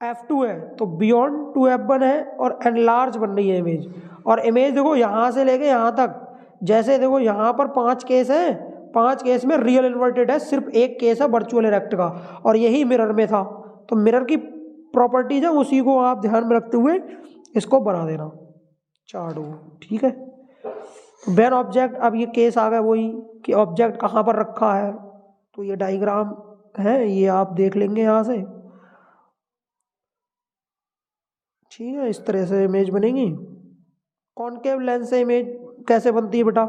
Speaker 1: f2 है तो बियॉन्ड 2f1 है और एनलार्ज बन रही है इमेज। और इमेज देखो यहाँ से लेके यहाँ तक, जैसे देखो यहाँ पर 5 केस हैं, 5 केस में रियल इन्वर्टेड है, सिर्फ एक केस है वर्चुअल इरेक्ट का, और यही मिरर में था। तो मिरर की प्रॉपर्टीज है, उसी को आप ध्यान में रखते हुए इसको बना देना चार्ट हो। ठीक है। व्हेन ऑब्जेक्ट, अब ये केस आ गया वही कि ऑब्जेक्ट कहाँ पर रखा है, तो ये डायग्राम है, ये आप देख लेंगे यहाँ से। ठीक है। इस तरह से इमेज बनेगी। कॉनकेव लेंस से इमेज कैसे बनती है बेटा,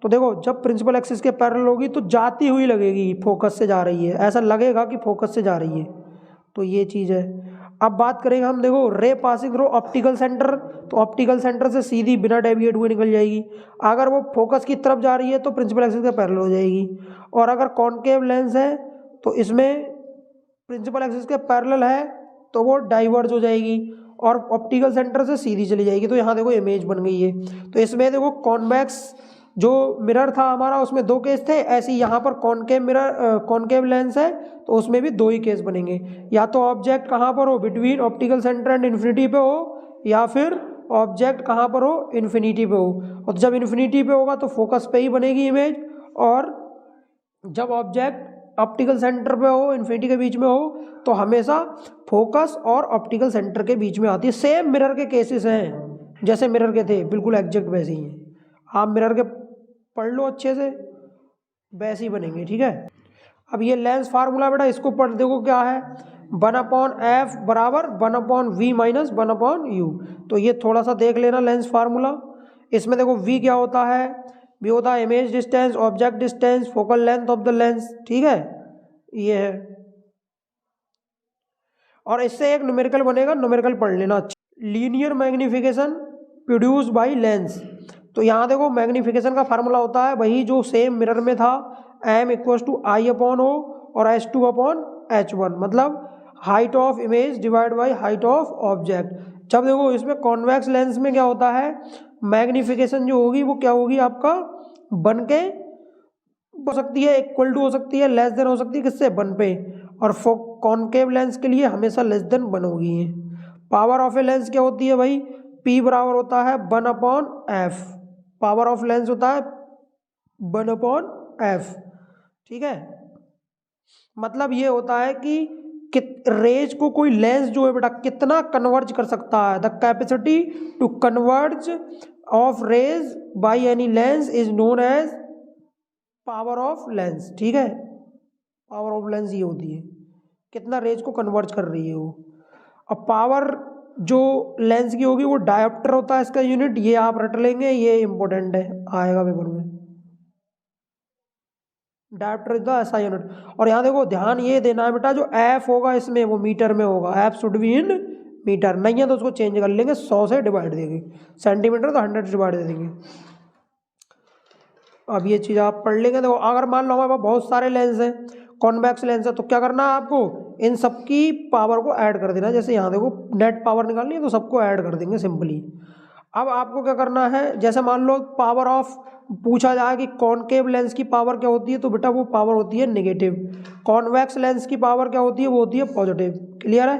Speaker 1: तो देखो जब प्रिंसिपल एक्सिस के पैरेलल होगी तो जाती हुई लगेगी, फोकस से जा रही है, ऐसा लगेगा कि फोकस से जा रही है। तो ये चीज़ है। अब बात करेंगे हम, देखो रे पासिंग थ्रू ऑप्टिकल सेंटर, तो ऑप्टिकल सेंटर से सीधी बिना डेविएट हुए निकल जाएगी। अगर वो फोकस की तरफ जा रही है तो प्रिंसिपल एक्सिस के पैरेलल हो जाएगी। और अगर कॉनकेव लेंस है तो इसमें प्रिंसिपल एक्सिस के पैरेलल है तो वो डाइवर्ज हो जाएगी और ऑप्टिकल सेंटर से सीधी चली जाएगी। तो यहाँ देखो इमेज बन गई है। तो इसमें देखो कॉन्वेक्स जो मिरर था हमारा उसमें 2 केस थे, ऐसे ही यहाँ पर कॉनकेव लेंस है तो उसमें भी 2 ही केस बनेंगे। या तो ऑब्जेक्ट कहाँ पर हो, between optical centre and infinity पे हो, या फिर ऑब्जेक्ट कहाँ पर हो, इन्फिनिटी पे हो। और जब इन्फिनिटी पे होगा तो फोकस पे ही बनेगी इमेज, और जब ऑब्जेक्ट ऑप्टिकल सेंटर पे हो, इन्फिनिटी के बीच में हो, तो हमेशा फोकस और ऑप्टिकल सेंटर के बीच में आती है। सेम मिरर के केसेस हैं, जैसे मिरर के थे बिल्कुल एग्जैक्ट वैसे ही हैं। आप मिरर के पढ़ लो अच्छे से, वैसे ही बनेंगे। ठीक है। अब ये लेंस फार्मूला बेटा इसको पढ़ देखो क्या है, 1/f बराबर 1/v माइनस 1/u। तो ये थोड़ा सा देख लेना लेंस फार्मूला। इसमें देखो v क्या होता है, v होता है image distance, object distance, focal length of the lens. ठीक है, ये है। और इससे एक न्यूमेरिकल बनेगा, न्यूमेरिकल पढ़ लेना अच्छा। Linear magnification produce by lens, तो यहाँ देखो मैग्निफिकेशन का फार्मूला होता है वही जो सेम मिरर में था, m = I/o और h2/h1, मतलब height of image divide by height of object. जब देखो इसमें कॉन्वेक्स लेंस में क्या होता है, मैग्निफिकेशन जो होगी वो क्या होगी आपका बन के हो सकती है, इक्वल टू हो सकती है, लेस देन हो सकती है, किससे, 1 पे। और कॉनकेव लेंस के लिए हमेशा लेस देन 1 होगी। पावर ऑफ ए लेंस क्या होती है भाई, P बराबर होता है 1/f, पावर ऑफ लेंस होता है 1/f, ठीक है। मतलब ये होता है कि रेज को कोई लेंस जो है बेटा कितना कन्वर्ज कर सकता है, the capacity to converge of rays by any lens is known as power of lens, ठीक है। पावर ऑफ लेंस ये होती है कितना रेज को कन्वर्ज कर रही है वो। अब पावर जो लेंस की होगी वो डायोप्टर होता है इसका यूनिट, ये आप रट लेंगे, ये इंपॉर्टेंट है, आएगा पेपर में, dioptre is the SI unit. और यहाँ देखो ध्यान ये देना है बेटा, जो एफ होगा इसमें वो मीटर में होगा, F should be in metre, नहीं है तो उसको चेंज कर लेंगे, 100 से डिवाइड देंगे, सेंटीमीटर तो 100 से डिवाइड दे देंगे। अब ये चीज़ आप पढ़ लेंगे। देखो अगर मान लो हमारे पास बहुत सारे लेंस हैं, कॉन्वेक्स लेंस है, तो क्या करना है आपको, इन सबकी पावर को ऐड कर देना। जैसे यहाँ देखो नेट पावर निकालनी है तो सबको ऐड कर देंगे सिंपली। अब आपको क्या करना है, जैसे मान लो पावर ऑफ पूछा जाए कि कॉनकेव लेंस की पावर क्या होती है, तो बेटा वो पावर होती है नेगेटिव, कॉन्वेक्स लेंस की पावर क्या होती है, वो होती है पॉजिटिव। क्लियर है।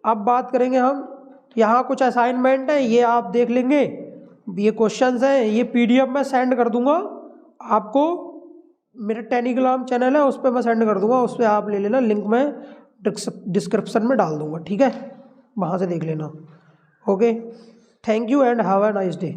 Speaker 1: अब बात करेंगे हम, यहाँ कुछ असाइनमेंट है, ये आप देख लेंगे, ये क्वेश्चंस हैं, ये पीडीएफ में सेंड कर दूंगा आपको, मेरे टेलीग्राम चैनल है उस पर मैं सेंड कर दूंगा, उस पर आप ले लेना, लिंक मैं डिस्क्रिप्शन में डाल दूंगा, ठीक है, वहाँ से देख लेना। Okay, thank you and have a nice day.